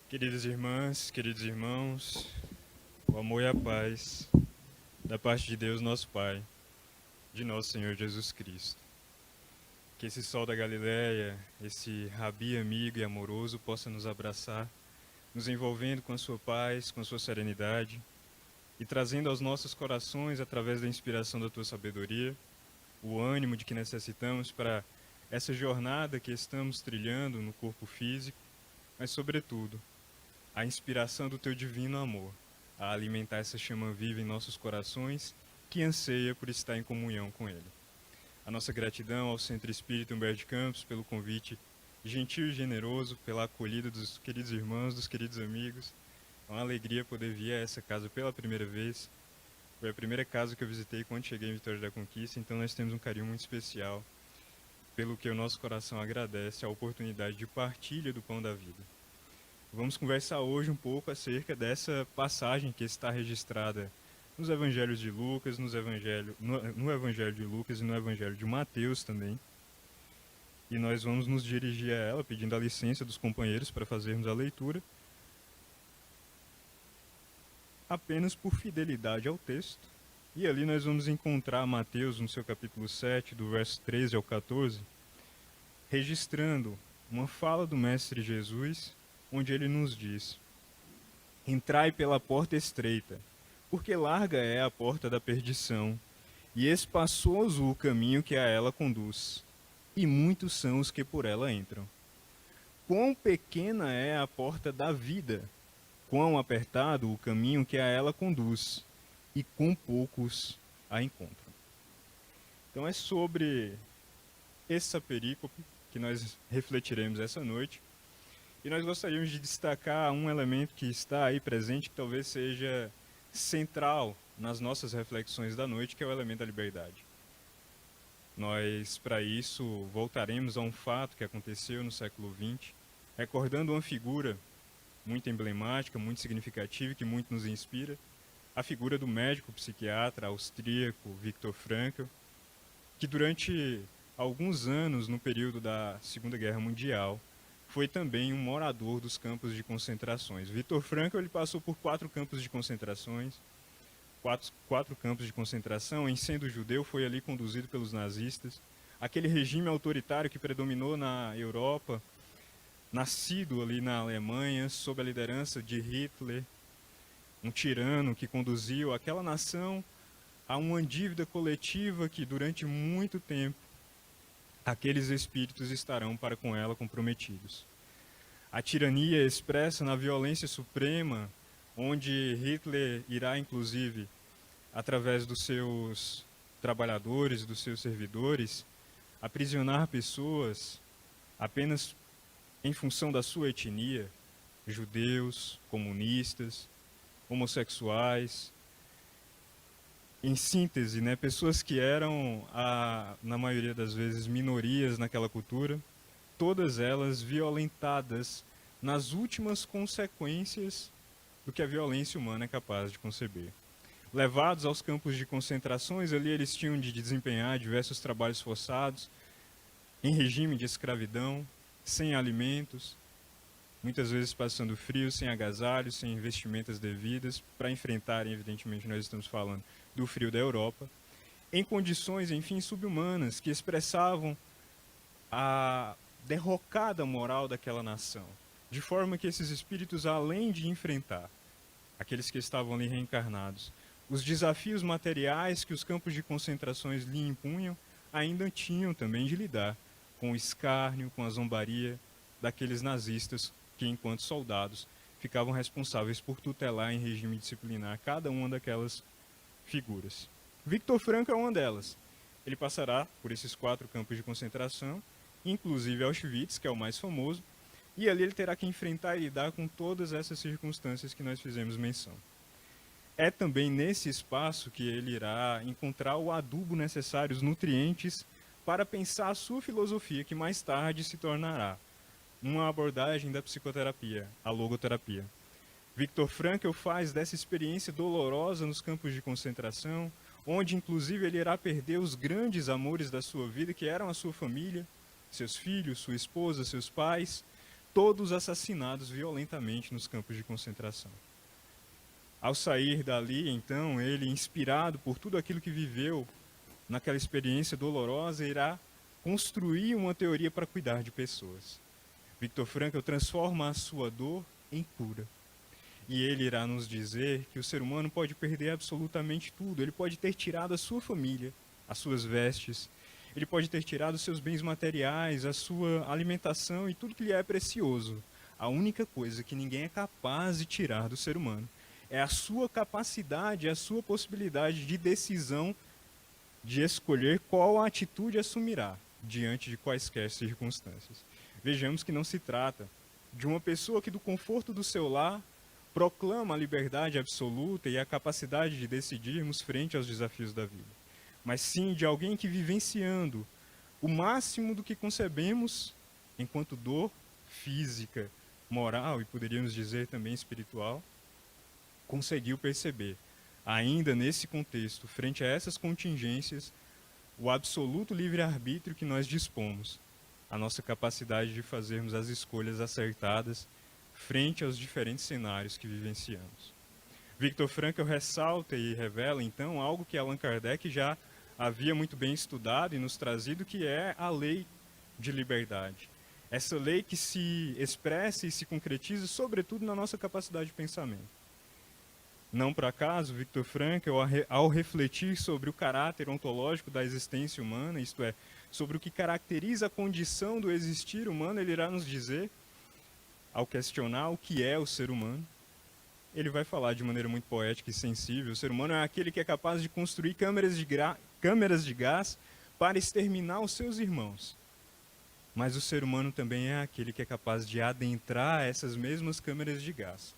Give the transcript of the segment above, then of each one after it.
Queridas irmãs, queridos irmãos, o amor e a paz da parte de Deus, nosso Pai, de nosso Senhor Jesus Cristo. Que esse sol da Galileia, esse rabi amigo e amoroso possa nos abraçar, nos envolvendo com a sua paz, com a sua serenidade e trazendo aos nossos corações, através da inspiração da tua sabedoria, o ânimo de que necessitamos para essa jornada que estamos trilhando no corpo físico, mas, sobretudo, a inspiração do teu divino amor, a alimentar essa chama viva em nossos corações, que anseia por estar em comunhão com Ele. A nossa gratidão ao Centro Espírita Humberto de Campos pelo convite gentil e generoso, pela acolhida dos queridos irmãos, dos queridos amigos. É uma alegria poder vir a essa casa pela primeira vez. Foi a primeira casa que eu visitei quando cheguei em Vitória da Conquista, então nós temos um carinho muito especial, pelo que o nosso coração agradece a oportunidade de partilha do pão da vida. Vamos conversar hoje um pouco acerca dessa passagem que está registrada nos Evangelhos de Lucas, no Evangelho de Lucas e no Evangelho de Mateus também. E nós vamos nos dirigir a ela, pedindo a licença dos companheiros para fazermos a leitura, apenas por fidelidade ao texto. E ali nós vamos encontrar Mateus, no seu capítulo 7, do verso 13 ao 14, registrando uma fala do Mestre Jesus, onde ele nos diz: Entrai pela porta estreita, porque larga é a porta da perdição, e espaçoso o caminho que a ela conduz, e muitos são os que por ela entram. Quão pequena é a porta da vida, quão apertado o caminho que a ela conduz, e quão poucos a encontram. Então é sobre essa perícope que nós refletiremos essa noite. E nós gostaríamos de destacar um elemento que está aí presente, que talvez seja central nas nossas reflexões da noite, que é o elemento da liberdade. Nós, para isso, voltaremos a um fato que aconteceu no século XX, recordando uma figura muito emblemática, muito significativa, que muito nos inspira, a figura do médico psiquiatra austríaco Viktor Frankl, que durante alguns anos, no período da Segunda Guerra Mundial, foi também um morador dos campos de concentrações. Viktor Frankl ele passou por 4 campos de concentrações, quatro campos de concentração. Em sendo judeu, foi ali conduzido pelos nazistas. Aquele regime autoritário que predominou na Europa, nascido ali na Alemanha, sob a liderança de Hitler, um tirano que conduziu aquela nação a uma dívida coletiva que, durante muito tempo, aqueles espíritos estarão para com ela comprometidos. A tirania expressa na violência suprema, onde Hitler irá, inclusive, através dos seus trabalhadores, dos seus servidores, aprisionar pessoas apenas em função da sua etnia, judeus, comunistas, homossexuais. Em síntese, né, pessoas que eram, na maioria das vezes, minorias naquela cultura, todas elas violentadas nas últimas consequências do que a violência humana é capaz de conceber. Levados aos campos de concentrações, ali eles tinham de desempenhar diversos trabalhos forçados, em regime de escravidão, sem alimentos, muitas vezes passando frio, sem agasalhos, sem vestimentas devidas, para enfrentarem, evidentemente, nós estamos falando do frio da Europa, em condições, enfim, subhumanas, que expressavam a derrocada moral daquela nação, de forma que esses espíritos, além de enfrentar aqueles que estavam ali reencarnados, os desafios materiais que os campos de concentrações lhe impunham, ainda tinham também de lidar com o escárnio, com a zombaria daqueles nazistas que, enquanto soldados, ficavam responsáveis por tutelar em regime disciplinar cada uma daquelas figuras. Viktor Frankl é uma delas. Ele passará por esses 4 campos de concentração, inclusive Auschwitz, que é o mais famoso, e ali ele terá que enfrentar e lidar com todas essas circunstâncias que nós fizemos menção. É também nesse espaço que ele irá encontrar o adubo necessário, os nutrientes, para pensar a sua filosofia, que mais tarde se tornará uma abordagem da psicoterapia, a logoterapia. Viktor Frankl faz dessa experiência dolorosa nos campos de concentração, onde inclusive ele irá perder os grandes amores da sua vida, que eram a sua família, seus filhos, sua esposa, seus pais, todos assassinados violentamente nos campos de concentração. Ao sair dali, então, ele, inspirado por tudo aquilo que viveu naquela experiência dolorosa, irá construir uma teoria para cuidar de pessoas. Viktor Frankl transforma a sua dor em cura. E ele irá nos dizer que o ser humano pode perder absolutamente tudo. Ele pode ter tirado a sua família, as suas vestes, ele pode ter tirado os seus bens materiais, a sua alimentação e tudo que lhe é precioso. A única coisa que ninguém é capaz de tirar do ser humano é a sua capacidade, a sua possibilidade de decisão de escolher qual atitude assumirá diante de quaisquer circunstâncias. Vejamos que não se trata de uma pessoa que do conforto do seu lar proclama a liberdade absoluta e a capacidade de decidirmos frente aos desafios da vida, mas sim de alguém que, vivenciando o máximo do que concebemos enquanto dor física, moral e poderíamos dizer também espiritual, conseguiu perceber, ainda nesse contexto, frente a essas contingências, o absoluto livre-arbítrio que nós dispomos, a nossa capacidade de fazermos as escolhas acertadas frente aos diferentes cenários que vivenciamos. Viktor Frankl ressalta e revela, então, algo que Allan Kardec já havia muito bem estudado e nos trazido, que é a lei de liberdade. Essa lei que se expressa e se concretiza, sobretudo, na nossa capacidade de pensamento. Não por acaso, Viktor Frankl, ao refletir sobre o caráter ontológico da existência humana, isto é, sobre o que caracteriza a condição do existir humano, ele irá nos dizer, ao questionar o que é o ser humano, ele vai falar de maneira muito poética e sensível: o ser humano é aquele que é capaz de construir câmeras de gás para exterminar os seus irmãos. Mas o ser humano também é aquele que é capaz de adentrar essas mesmas câmeras de gás,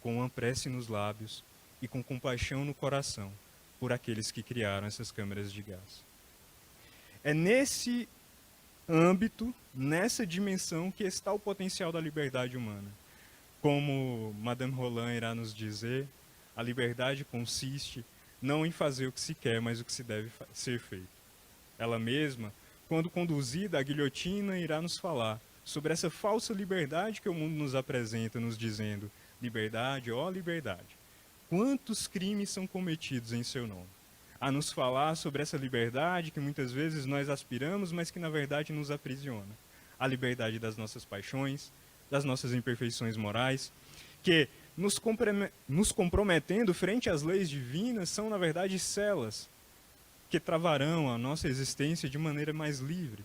com uma prece nos lábios e com compaixão no coração, por aqueles que criaram essas câmeras de gás. É nesse âmbito, nessa dimensão, que está o potencial da liberdade humana. Como Madame Roland irá nos dizer, a liberdade consiste não em fazer o que se quer, mas o que se deve ser feito. Ela mesma, quando conduzida à guilhotina, irá nos falar sobre essa falsa liberdade que o mundo nos apresenta, nos dizendo: liberdade, ó liberdade. Quantos crimes são cometidos em seu nome? A nos falar sobre essa liberdade que muitas vezes nós aspiramos, mas que na verdade nos aprisiona. A liberdade das nossas paixões, das nossas imperfeições morais, que, nos comprometendo frente às leis divinas, são na verdade celas que travarão a nossa existência de maneira mais livre.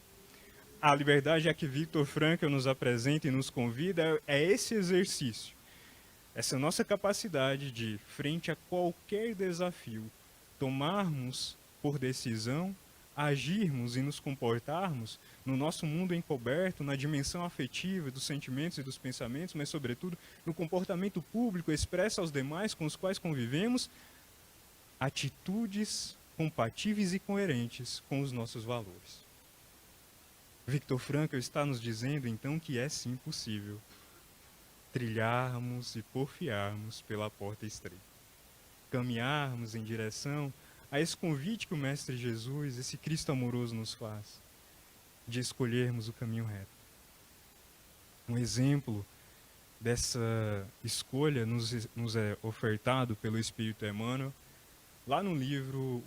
A liberdade a que Viktor Frankl nos apresenta e nos convida é esse exercício, essa nossa capacidade de, frente a qualquer desafio, tomarmos por decisão, agirmos e nos comportarmos no nosso mundo encoberto, na dimensão afetiva dos sentimentos e dos pensamentos, mas, sobretudo, no comportamento público expresso aos demais com os quais convivemos, atitudes compatíveis e coerentes com os nossos valores. Viktor Frankl está nos dizendo, então, que é sim possível trilharmos e porfiarmos pela porta estreita, caminharmos em direção a esse convite que o Mestre Jesus, esse Cristo amoroso, nos faz, de escolhermos o caminho reto. Um exemplo dessa escolha nos é ofertado pelo Espírito Emmanuel, lá no livro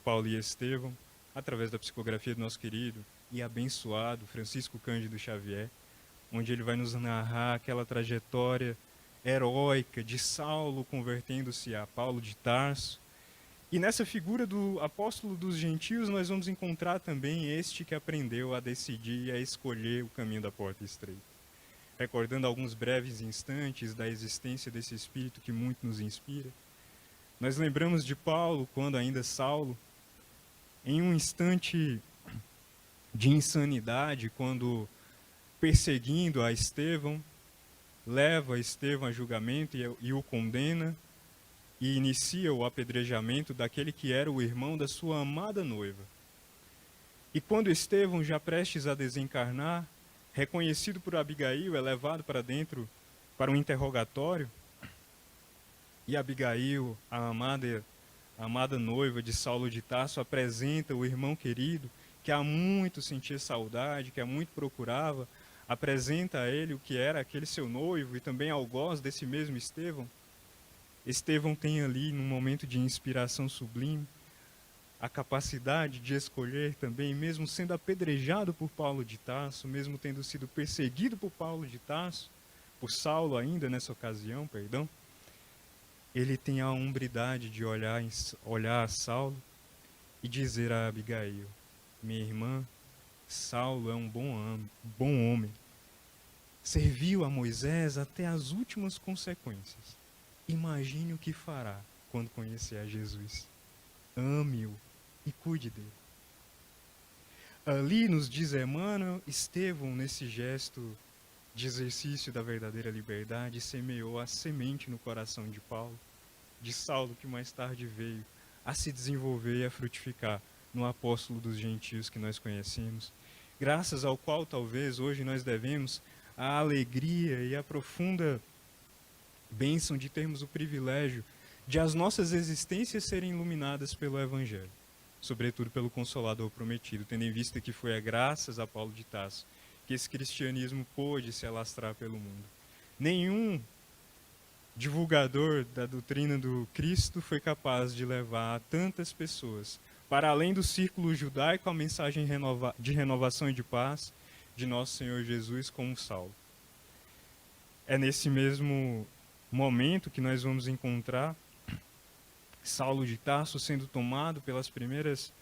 Paulo e Estevão, através da psicografia do nosso querido e abençoado Francisco Cândido Xavier, onde ele vai nos narrar aquela trajetória heróica de Saulo convertendo-se a Paulo de Tarso. E nessa figura do apóstolo dos gentios nós vamos encontrar também este que aprendeu a decidir e a escolher o caminho da porta estreita. Recordando alguns breves instantes da existência desse Espírito que muito nos inspira, nós lembramos de Paulo, quando ainda Saulo, em um instante de insanidade, quando, perseguindo a Estevão, leva Estevão a julgamento e o condena, e inicia o apedrejamento daquele que era o irmão da sua amada noiva. E quando Estevão, já prestes a desencarnar, reconhecido por Abigail, é levado para dentro para um interrogatório, e Abigail, a amada noiva de Saulo de Tarso, apresenta o irmão querido, que há muito sentia saudade, que há muito procurava, apresenta a ele o que era aquele seu noivo e também algoz desse mesmo Estevão. Estevão tem ali, num momento de inspiração sublime, a capacidade de escolher também, mesmo sendo apedrejado por Paulo de Tarso, mesmo tendo sido perseguido por Paulo de Tarso, por Saulo ainda nessa ocasião, perdão, ele tem a hombridade de olhar a Saulo e dizer a Abigail: minha irmã, Saulo é um bom homem. Serviu a Moisés até as últimas consequências. Imagine o que fará quando conhecer a Jesus. Ame-o e cuide dele. Ali nos diz Emmanuel, Estevão, nesse gesto de exercício da verdadeira liberdade, semeou a semente no coração de Paulo, de Saulo, que mais tarde veio a se desenvolver e a frutificar no apóstolo dos gentios que nós conhecemos, graças ao qual talvez hoje nós devemos a alegria e a profunda bênção de termos o privilégio de as nossas existências serem iluminadas pelo Evangelho, sobretudo pelo Consolador prometido, tendo em vista que foi graças a Paulo de Tarso que esse cristianismo pôde se alastrar pelo mundo. Nenhum divulgador da doutrina do Cristo foi capaz de levar a tantas pessoas para além do círculo judaico a mensagem de renovação e de paz de nosso Senhor Jesus como Saulo. É nesse mesmo momento que nós vamos encontrar Saulo de Tarso sendo tomado pelas primeiras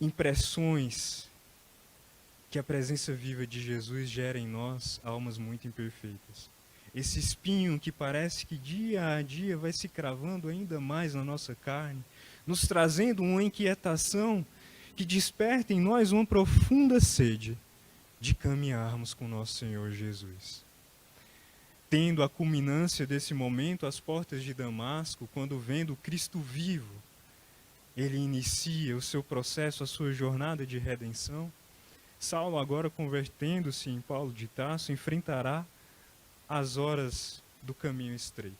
impressões que a presença viva de Jesus gera em nós, almas muito imperfeitas. Esse espinho que parece que dia a dia vai se cravando ainda mais na nossa carne, nos trazendo uma inquietação que desperta em nós uma profunda sede de caminharmos com nosso Senhor Jesus. Tendo a culminância desse momento às portas de Damasco, quando vendo o Cristo vivo, ele inicia o seu processo, a sua jornada de redenção. Saulo, agora convertendo-se em Paulo de Tarso, enfrentará as horas do caminho estreito,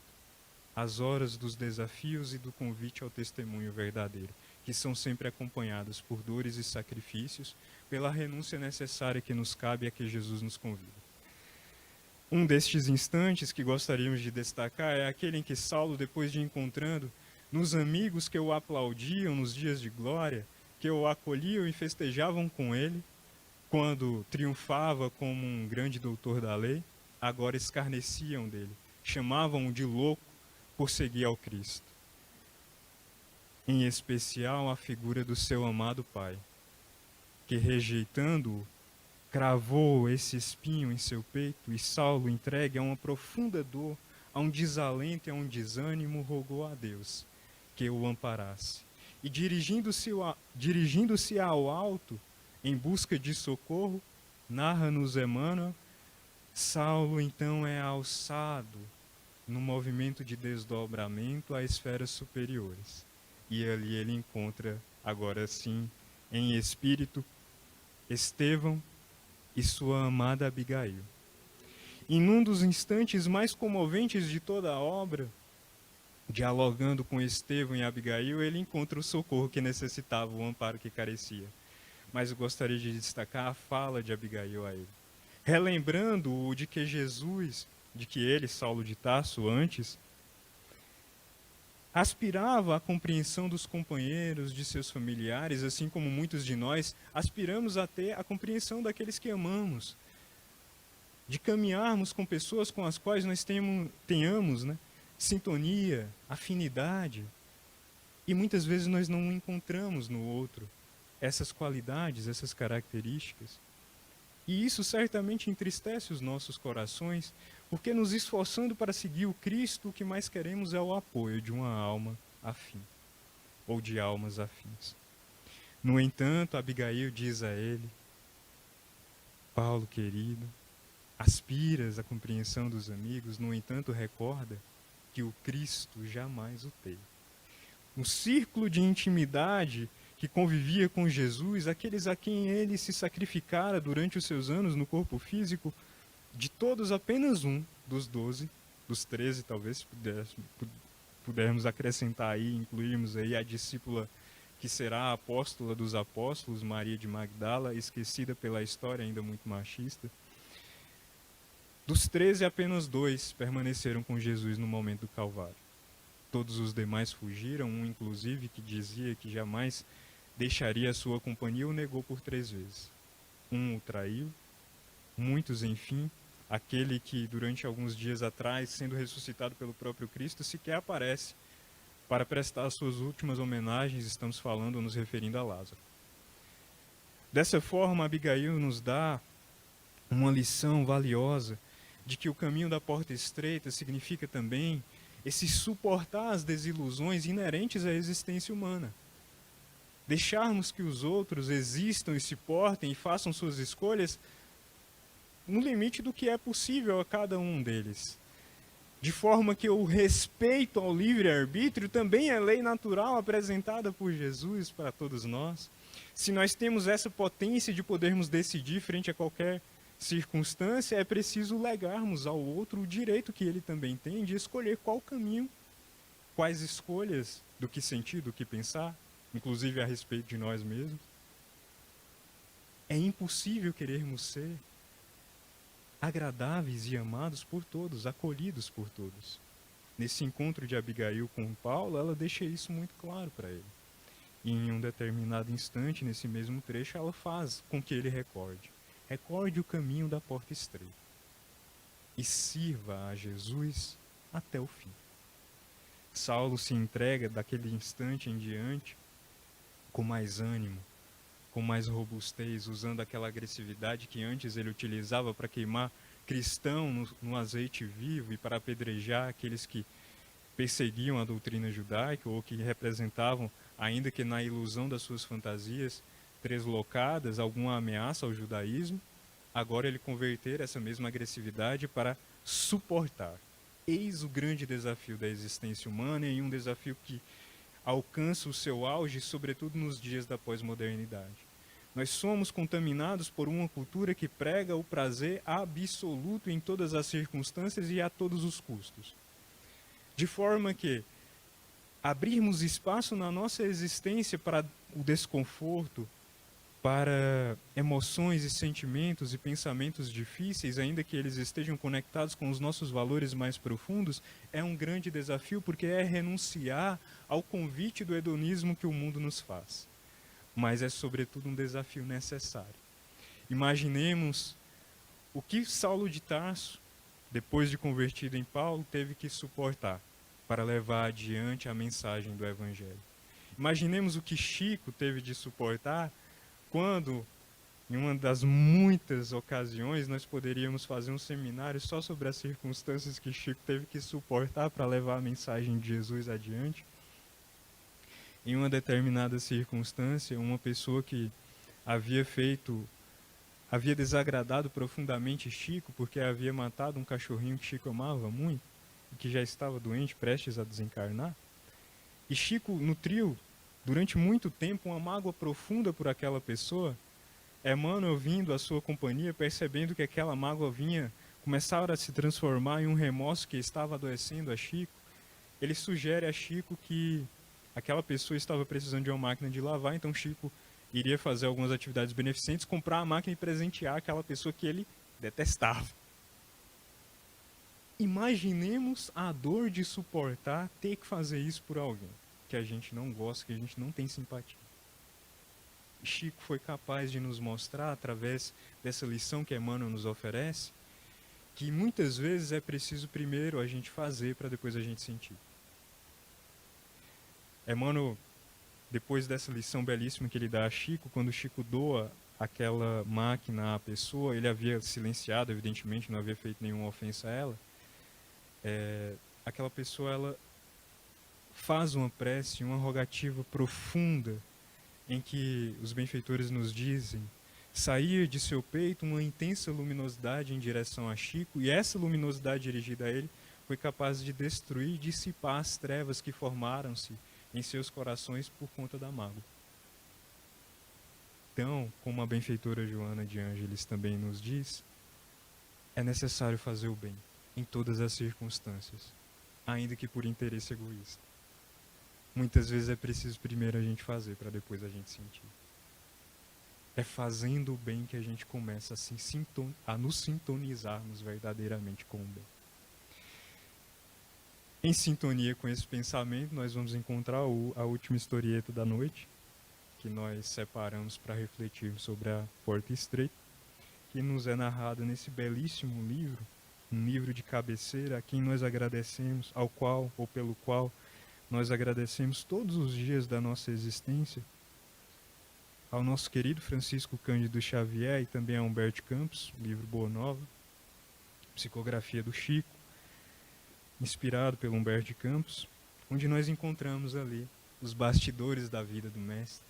as horas dos desafios e do convite ao testemunho verdadeiro, que são sempre acompanhadas por dores e sacrifícios, pela renúncia necessária que nos cabe a que Jesus nos convida. Um destes instantes que gostaríamos de destacar é aquele em que Saulo, depois de encontrando nos amigos que o aplaudiam nos dias de glória, que o acolhiam e festejavam com ele, quando triunfava como um grande doutor da lei, agora escarneciam dele, chamavam-o de louco por seguir ao Cristo. Em especial a figura do seu amado Pai, que rejeitando-o, cravou esse espinho em seu peito e Saulo, entregue a uma profunda dor, a um desalento e a um desânimo, rogou a Deus que o amparasse. E dirigindo-se ao alto, em busca de socorro, narra-nos Emmanuel, Saulo então é alçado no movimento de desdobramento a esferas superiores. E ali ele encontra, agora sim, em espírito, Estevão e sua amada Abigail. Em um dos instantes mais comoventes de toda a obra, dialogando com Estevão e Abigail, ele encontra o socorro que necessitava, o amparo que carecia. Mas eu gostaria de destacar a fala de Abigail a ele, relembrando-o de que ele, Saulo de Tarso, antes, aspirava à compreensão dos companheiros, de seus familiares, assim como muitos de nós aspiramos a ter a compreensão daqueles que amamos, de caminharmos com pessoas com as quais nós tenhamos sintonia, afinidade, e muitas vezes nós não encontramos no outro essas qualidades, essas características. E isso certamente entristece os nossos corações, porque nos esforçando para seguir o Cristo, o que mais queremos é o apoio de uma alma afim, ou de almas afins. No entanto, Abigail diz a ele: Paulo querido, aspiras à compreensão dos amigos, no entanto recorda que o Cristo jamais o teve. Um círculo de intimidade que convivia com Jesus, aqueles a quem ele se sacrificara durante os seus anos no corpo físico, de todos apenas um dos 12, dos 13 talvez pudermos acrescentar aí, incluirmos aí a discípula que será a apóstola dos apóstolos, Maria de Magdala, esquecida pela história, ainda muito machista. Dos 13, apenas 2 permaneceram com Jesus no momento do Calvário. Todos os demais fugiram, um inclusive que dizia que jamais deixaria a sua companhia o negou por 3 vezes. Um o traiu, muitos, enfim, aquele que durante alguns dias atrás, sendo ressuscitado pelo próprio Cristo, sequer aparece para prestar as suas últimas homenagens, estamos falando, nos referindo a Lázaro. Dessa forma, Abigail nos dá uma lição valiosa de que o caminho da porta estreita significa também esse suportar as desilusões inerentes à existência humana. Deixarmos que os outros existam e se portem e façam suas escolhas no limite do que é possível a cada um deles. De forma que o respeito ao livre-arbítrio também é lei natural apresentada por Jesus para todos nós. Se nós temos essa potência de podermos decidir frente a qualquer circunstância, é preciso legarmos ao outro o direito que ele também tem de escolher qual caminho, quais escolhas, do que sentir, do que pensar, inclusive a respeito de nós mesmos. É impossível querermos ser agradáveis e amados por todos, acolhidos por todos. Nesse encontro de Abigail com Paulo, ela deixa isso muito claro para ele. E em um determinado instante, nesse mesmo trecho, ela faz com que ele recorde. Recorde o caminho da porta estreita e sirva a Jesus até o fim. Saulo se entrega daquele instante em diante com mais ânimo, com mais robustez, usando aquela agressividade que antes ele utilizava para queimar cristão no azeite vivo e para apedrejar aqueles que perseguiam a doutrina judaica ou que representavam, ainda que na ilusão das suas fantasias treslocadas, alguma ameaça ao judaísmo. Agora ele converter essa mesma agressividade para suportar. Eis o grande desafio da existência humana e um desafio que alcança o seu auge, sobretudo nos dias da pós-modernidade. Nós somos contaminados por uma cultura que prega o prazer absoluto em todas as circunstâncias e a todos os custos. De forma que abrirmos espaço na nossa existência para o desconforto, para emoções e sentimentos e pensamentos difíceis, ainda que eles estejam conectados com os nossos valores mais profundos, é um grande desafio, porque é renunciar ao convite do hedonismo que o mundo nos faz. Mas é, sobretudo, um desafio necessário. Imaginemos o que Saulo de Tarso, depois de convertido em Paulo, teve que suportar para levar adiante a mensagem do Evangelho. Imaginemos o que Chico teve de suportar quando, em uma das muitas ocasiões, nós poderíamos fazer um seminário só sobre as circunstâncias que Chico teve que suportar para levar a mensagem de Jesus adiante. Em uma determinada circunstância, uma pessoa que havia desagradado profundamente Chico, porque havia matado um cachorrinho que Chico amava muito, e que já estava doente, prestes a desencarnar. E Chico nutriu, durante muito tempo, uma mágoa profunda por aquela pessoa. Emmanuel, vindo à sua companhia, percebendo que aquela mágoa começava a se transformar em um remorso que estava adoecendo a Chico, ele sugere a Chico que aquela pessoa estava precisando de uma máquina de lavar, então Chico iria fazer algumas atividades beneficentes, comprar a máquina e presentear aquela pessoa que ele detestava. Imaginemos a dor de suportar ter que fazer isso por alguém que a gente não gosta, que a gente não tem simpatia. Chico foi capaz de nos mostrar, através dessa lição que Emmanuel nos oferece, que muitas vezes é preciso primeiro a gente fazer para depois a gente sentir. Emmanuel, depois dessa lição belíssima que ele dá a Chico, quando Chico doa aquela máquina à pessoa, ele havia silenciado, evidentemente, não havia feito nenhuma ofensa a ela, aquela pessoa, ela faz uma prece, uma rogativa profunda, em que os benfeitores nos dizem: saía de seu peito uma intensa luminosidade em direção a Chico, e essa luminosidade dirigida a ele foi capaz de destruir e dissipar as trevas que formaram-se em seus corações por conta da mágoa. Então, como a benfeitora Joana de Ângeles também nos diz, é necessário fazer o bem em todas as circunstâncias, ainda que por interesse egoísta. Muitas vezes é preciso primeiro a gente fazer, para depois a gente sentir. É fazendo o bem que a gente começa a nos sintonizarmos verdadeiramente com o bem. Em sintonia com esse pensamento, nós vamos encontrar a última historieta da noite, que nós separamos para refletir sobre a Porta Estreita, que nos é narrada nesse belíssimo livro, um livro de cabeceira a quem nós agradecemos, ao qual ou pelo qual nós agradecemos todos os dias da nossa existência, ao nosso querido Francisco Cândido Xavier e também a Humberto Campos, livro Boa Nova, psicografia do Chico, inspirado pelo Humberto Campos, onde nós encontramos ali os bastidores da vida do mestre.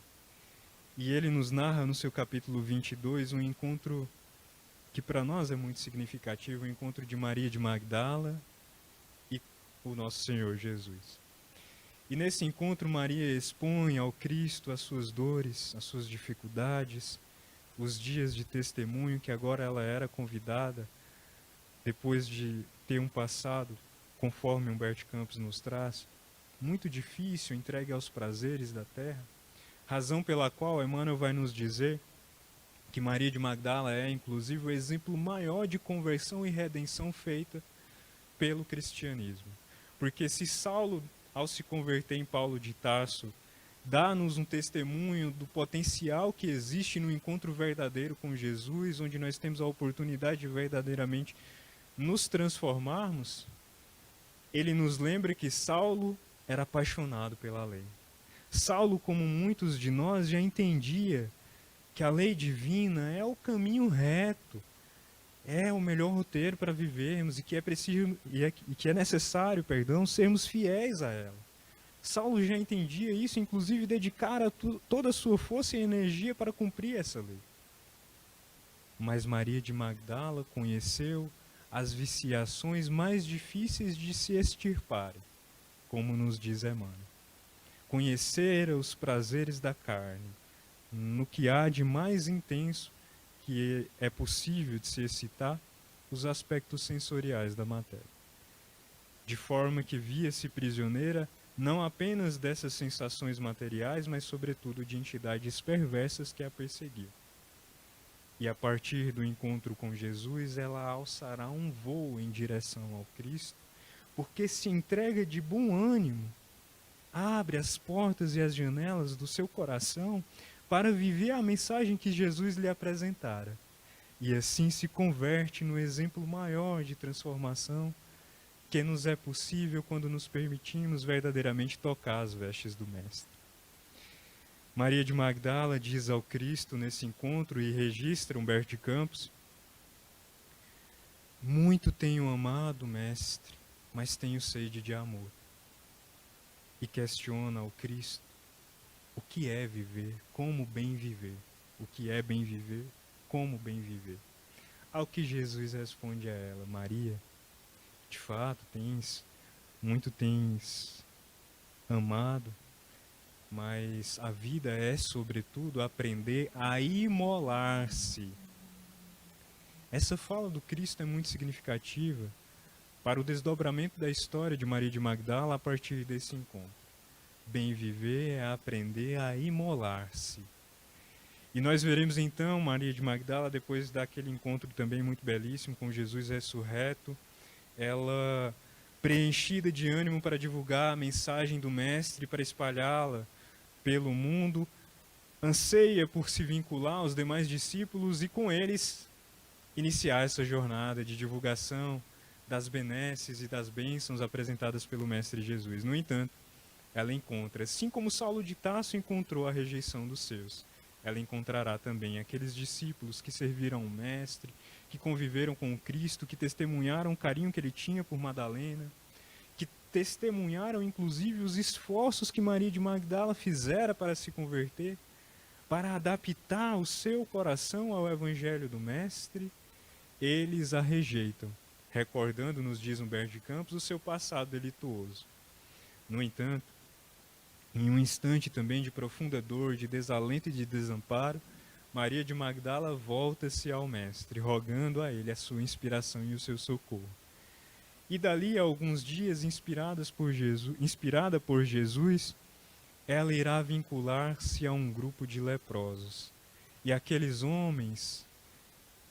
E ele nos narra no seu capítulo 22 um encontro que para nós é muito significativo, o encontro de Maria de Magdala e o nosso Senhor Jesus. E nesse encontro Maria expõe ao Cristo as suas dores, as suas dificuldades, os dias de testemunho que agora ela era convidada, depois de ter um passado, conforme Humberto Campos nos traz, muito difícil, entregue aos prazeres da terra, razão pela qual Emmanuel vai nos dizer que Maria de Magdala é, inclusive, o exemplo maior de conversão e redenção feita pelo cristianismo. Porque se Saulo, ao se converter em Paulo de Tarso, dá-nos um testemunho do potencial que existe no encontro verdadeiro com Jesus, onde nós temos a oportunidade de verdadeiramente nos transformarmos, ele nos lembra que Saulo era apaixonado pela lei. Saulo, como muitos de nós, já entendia que a lei divina é o caminho reto, é o melhor roteiro para vivermos e que é preciso e que é necessário, sermos fiéis a ela. Saulo já entendia isso, inclusive dedicara toda a sua força e energia para cumprir essa lei. Mas Maria de Magdala conheceu as viciações mais difíceis de se extirparem, como nos diz Emmanuel. Conhecera os prazeres da carne, no que há de mais intenso que é possível de se excitar os aspectos sensoriais da matéria. De forma que via-se prisioneira não apenas dessas sensações materiais, mas sobretudo de entidades perversas que a perseguiam. E a partir do encontro com Jesus, ela alçará um voo em direção ao Cristo, porque se entrega de bom ânimo, abre as portas e as janelas do seu coração para viver a mensagem que Jesus lhe apresentara. E assim se converte no exemplo maior de transformação que nos é possível quando nos permitimos verdadeiramente tocar as vestes do Mestre. Maria de Magdala diz ao Cristo nesse encontro e registra Humberto de Campos: muito tenho amado, Mestre, mas tenho sede de amor. E questiona ao Cristo o que é viver, como bem viver. O que é bem viver, como bem viver. Ao que Jesus responde a ela: Maria, de fato tens amado, mas a vida é, sobretudo, aprender a imolar-se. Essa fala do Cristo é muito significativa para o desdobramento da história de Maria de Magdala a partir desse encontro. Bem viver é aprender a imolar-se. E nós veremos então Maria de Magdala, depois daquele encontro também muito belíssimo com Jesus ressurreto, ela preenchida de ânimo para divulgar a mensagem do Mestre, para espalhá-la pelo mundo, anseia por se vincular aos demais discípulos e com eles iniciar essa jornada de divulgação das benesses e das bênçãos apresentadas pelo Mestre Jesus. No entanto, ela encontra, assim como Saulo de Tarso encontrou a rejeição dos seus, ela encontrará também aqueles discípulos que serviram o Mestre, que conviveram com o Cristo, que testemunharam o carinho que ele tinha por Madalena, que testemunharam inclusive os esforços que Maria de Magdala fizera para se converter, para adaptar o seu coração ao Evangelho do Mestre. Eles a rejeitam, recordando, nos diz Humberto de Campos, o seu passado delituoso. No entanto, em um instante também de profunda dor, de desalento e de desamparo, Maria de Magdala volta-se ao Mestre, rogando a ele a sua inspiração e o seu socorro. E dali a alguns dias, inspirada por Jesus, ela irá vincular-se a um grupo de leprosos. E aqueles homens,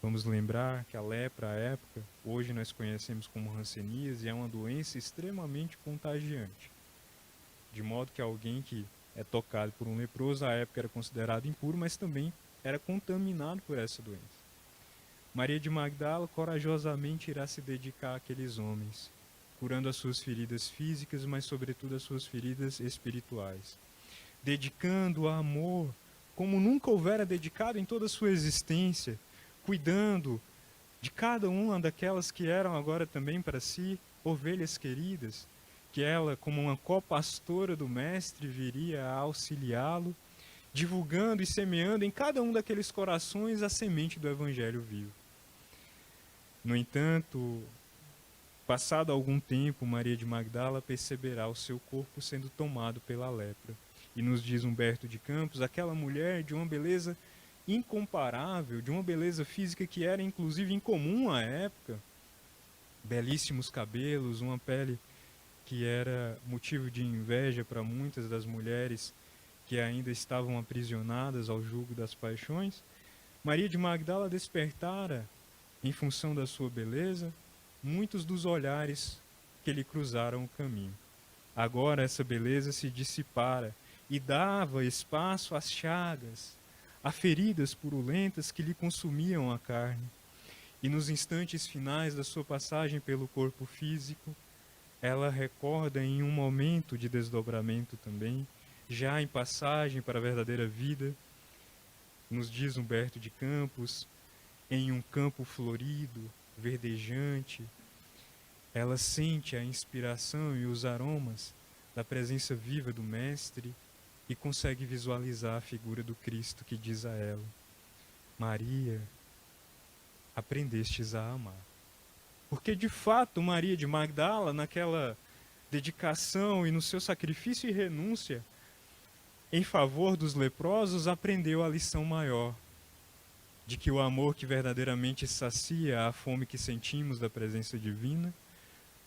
vamos lembrar que a lepra, à época, hoje nós conhecemos como hanseníase, é uma doença extremamente contagiante. De modo que alguém que é tocado por um leproso, à época era considerado impuro, mas também era contaminado por essa doença. Maria de Magdala corajosamente irá se dedicar àqueles homens, curando as suas feridas físicas, mas sobretudo as suas feridas espirituais. Dedicando o amor como nunca houvera dedicado em toda a sua existência, cuidando de cada uma daquelas que eram agora também para si ovelhas queridas, que ela, como uma copastora do Mestre, viria a auxiliá-lo, divulgando e semeando em cada um daqueles corações a semente do Evangelho vivo. No entanto, passado algum tempo, Maria de Magdala perceberá o seu corpo sendo tomado pela lepra. E nos diz Humberto de Campos, aquela mulher de uma beleza incomparável, de uma beleza física que era inclusive incomum à época, belíssimos cabelos, uma pele que era motivo de inveja para muitas das mulheres que ainda estavam aprisionadas ao jugo das paixões. Maria de Magdala despertara, em função da sua beleza, muitos dos olhares que lhe cruzaram o caminho. Agora essa beleza se dissipara e dava espaço às chagas, a feridas purulentas que lhe consumiam a carne. E nos instantes finais da sua passagem pelo corpo físico, ela recorda em um momento de desdobramento também, já em passagem para a verdadeira vida, nos diz Humberto de Campos, em um campo florido, verdejante, ela sente a inspiração e os aromas da presença viva do Mestre e consegue visualizar a figura do Cristo que diz a ela: Maria, aprendestes a amar. Porque de fato Maria de Magdala, naquela dedicação e no seu sacrifício e renúncia em favor dos leprosos, aprendeu a lição maior, de que o amor que verdadeiramente sacia a fome que sentimos da presença divina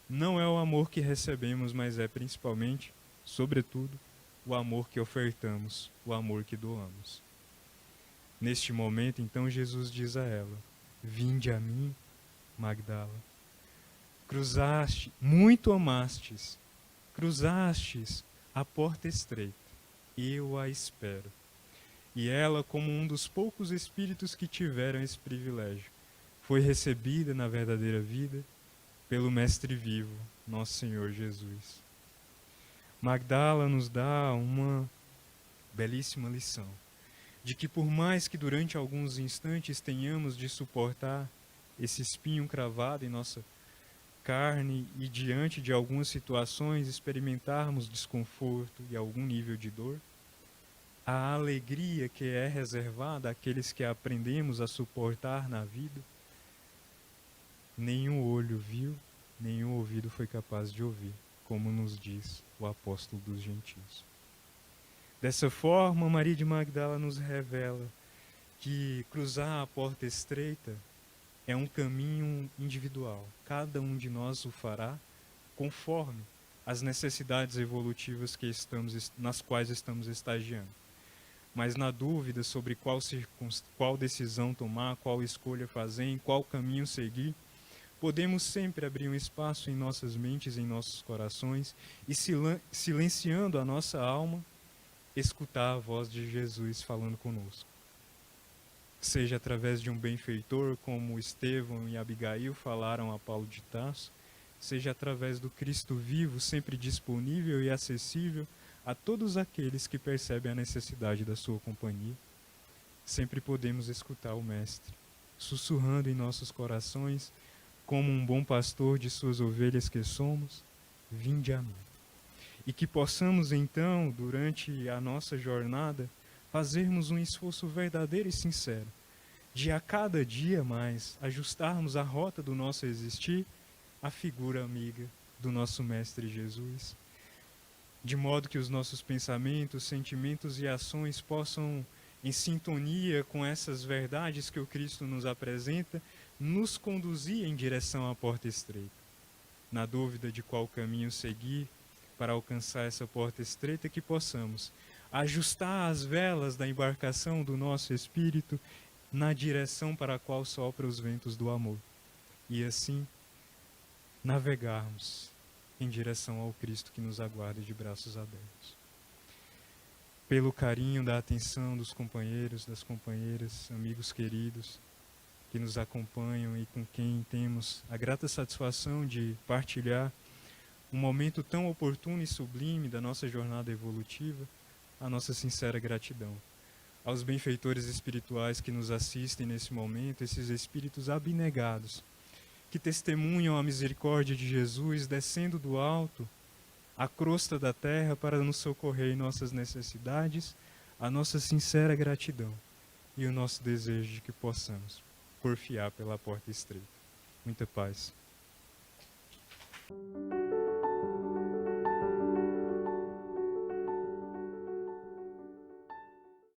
não é o amor que recebemos, mas é principalmente, sobretudo, o amor que ofertamos, o amor que doamos. Neste momento, então, Jesus diz a ela: vinde a mim, Magdala. Cruzaste, muito amastes, cruzastes a porta estreita, eu a espero. E ela, como um dos poucos espíritos que tiveram esse privilégio, foi recebida na verdadeira vida pelo Mestre vivo, nosso Senhor Jesus. Magdala nos dá uma belíssima lição, de que por mais que durante alguns instantes tenhamos de suportar esse espinho cravado em nossa carne e diante de algumas situações experimentarmos desconforto e algum nível de dor, a alegria que é reservada àqueles que aprendemos a suportar na vida, nenhum olho viu, nenhum ouvido foi capaz de ouvir, como nos diz o apóstolo dos gentios. Dessa forma, Maria de Magdala nos revela que cruzar a porta estreita é um caminho individual. Cada um de nós o fará conforme as necessidades evolutivas nas quais estamos estagiando. Mas na dúvida sobre qual decisão tomar, qual escolha fazer, em qual caminho seguir, podemos sempre abrir um espaço em nossas mentes, em nossos corações, e silenciando a nossa alma, escutar a voz de Jesus falando conosco. Seja através de um benfeitor, como Estevão e Abigail falaram a Paulo de Tarso, seja através do Cristo vivo, sempre disponível e acessível a todos aqueles que percebem a necessidade da sua companhia. Sempre podemos escutar o Mestre, sussurrando em nossos corações, como um bom pastor de suas ovelhas que somos: vinde a mim. E que possamos então, durante a nossa jornada, fazermos um esforço verdadeiro e sincero, de a cada dia mais ajustarmos a rota do nosso existir à figura amiga do nosso Mestre Jesus, de modo que os nossos pensamentos, sentimentos e ações possam, em sintonia com essas verdades que o Cristo nos apresenta, nos conduzir em direção à porta estreita. Na dúvida de qual caminho seguir para alcançar essa porta estreita, que possamos, ajustar as velas da embarcação do nosso espírito na direção para a qual sopra os ventos do amor. E assim, navegarmos em direção ao Cristo que nos aguarda de braços abertos. Pelo carinho da atenção dos companheiros, das companheiras, amigos queridos, que nos acompanham e com quem temos a grata satisfação de partilhar um momento tão oportuno e sublime da nossa jornada evolutiva, a nossa sincera gratidão. Aos benfeitores espirituais que nos assistem nesse momento, esses espíritos abnegados, que testemunham a misericórdia de Jesus descendo do alto, a crosta da terra para nos socorrer em nossas necessidades, a nossa sincera gratidão e o nosso desejo de que possamos porfiar pela porta estreita. Muita paz.